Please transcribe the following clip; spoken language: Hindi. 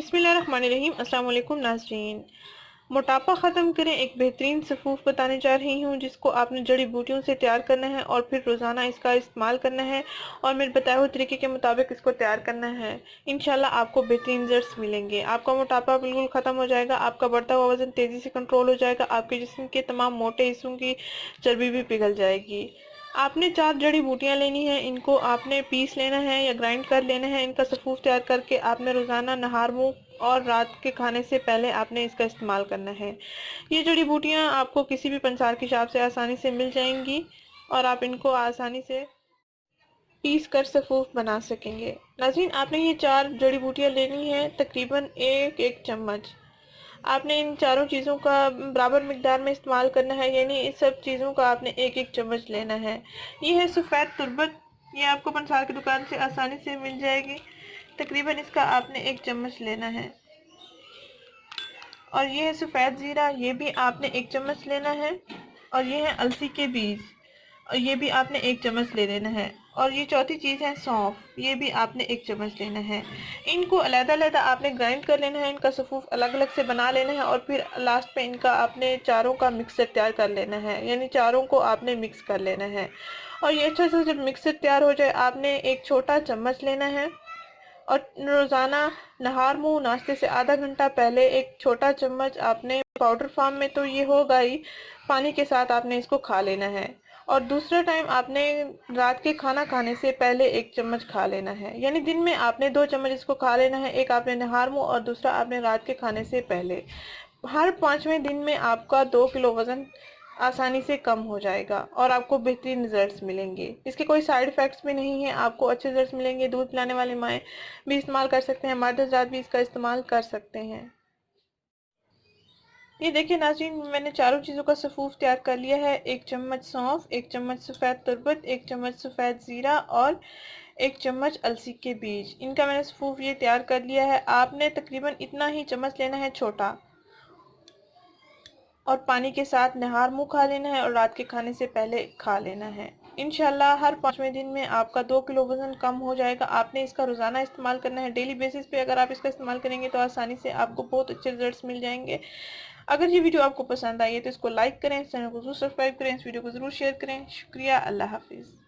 बिस्मिल्लाहिर्रहमानिर्रहीम। अस्सलाम वालेकुम नाज़रीन। मोटापा ख़त्म करें एक बेहतरीन सफ़ूफ बताने जा रही हूँ जिसको आपने जड़ी बूटियों से तैयार करना है और फिर रोज़ाना इसका इस्तेमाल करना है और मेरे बताए हुए तरीके के मुताबिक इसको तैयार करना है। इंशाल्लाह आपको बेहतरीन रिजल्ट्स मिलेंगे। आपका मोटापा बिल्कुल ख़त्म हो जाएगा, आपका बढ़ता हुआ वज़न तेज़ी से कंट्रोल हो जाएगा, आपके जिस्म के तमाम मोटे हिस्सों की चर्बी भी पिघल जाएगी। आपने 4 जड़ी बूटियां लेनी है, इनको आपने पीस लेना है या ग्राइंड कर लेना है। इनका सफ़ूफ तैयार करके आपने रोज़ाना नहार मुँह और रात के खाने से पहले आपने इसका इस्तेमाल करना है। ये जड़ी बूटियां आपको किसी भी पंसार की शॉप से आसानी से मिल जाएंगी और आप इनको आसानी से पीस कर सफ़ूफ बना सकेंगे। नाज़रीन, आपने ये 4 जड़ी बूटियां लेनी है, तकरीबन एक चम्मच। आपने इन चारों चीज़ों का बराबर मिकदार में इस्तेमाल करना है, यानी इस सब चीज़ों का आपने एक चम्मच लेना है। ये है सफ़ेद तुरबत, ये आपको पंसार की दुकान से आसानी से मिल जाएगी। तकरीबन इसका आपने 1 चम्मच लेना है। और ये है सफ़ेद ज़ीरा, ये भी आपने 1 चम्मच लेना है। और ये है अलसी के बीज, और ये भी आपने 1 चम्मच ले लेना है। और ये चौथी चीज़ है सौंफ, ये भी आपने 1 चम्मच लेना है। इनको अलग-अलग आपने ग्राइंड कर लेना है, इनका सफ़ूफ अलग-अलग से बना लेना है और फिर लास्ट पे इनका आपने चारों का मिक्सर तैयार कर लेना है, यानी चारों को आपने मिक्स कर लेना है। और ये अच्छे से जब मिक्सर तैयार हो जाए आपने एक छोटा चम्मच लेना है और रोज़ाना नहार मुँह नाश्ते से आधा घंटा पहले एक छोटा चम्मच आपने पाउडर फॉर्म में तो ये होगा ही, पानी के साथ आपने इसको खा लेना है। और दूसरा टाइम आपने रात के खाना खाने से पहले 1 चम्मच खा लेना है, यानी दिन में आपने 2 चम्मच इसको खा लेना है। एक आपने नहार मुँह और दूसरा आपने रात के खाने से पहले। हर 5वें दिन में आपका 2 किलो वज़न आसानी से कम हो जाएगा और आपको बेहतरीन रिजल्ट्स मिलेंगे। इसके कोई साइड इफ़ेक्ट्स भी नहीं है, आपको अच्छे रिजल्ट्स मिलेंगे। दूध पिलाने वाली माएँ भी इस्तेमाल कर सकते हैं, मर्द हज़रात भी इसका इस्तेमाल कर सकते हैं। ये देखिए नाज़रीन, मैंने चारों चीज़ों का सफ़ूफ तैयार कर लिया है। 1 चम्मच सौंफ, 1 चम्मच सफ़ेद तुरबत, 1 चम्मच सफ़ेद ज़ीरा और 1 चम्मच अलसी के बीज। इनका मैंने सफ़ूफ ये तैयार कर लिया है। आपने तकरीबन इतना ही चम्मच लेना है छोटा, और पानी के साथ नहार मुँह खा लेना है और रात के खाने से पहले खा लेना है। इंशाल्लाह हर 5वें दिन में आपका 2 किलो वज़न कम हो जाएगा। आपने इसका रोज़ाना इस्तेमाल करना है, डेली बेसिस पे अगर आप इसका इस्तेमाल करेंगे तो आसानी से आपको बहुत अच्छे रिजल्ट्स मिल जाएंगे। अगर ये वीडियो आपको पसंद आई है तो इसको लाइक करें, चैनल को ज़रूर सब्सक्राइब करें, इस वीडियो को ज़रूर शेयर करें। शुक्रिया, अल्लाह हाफिज़।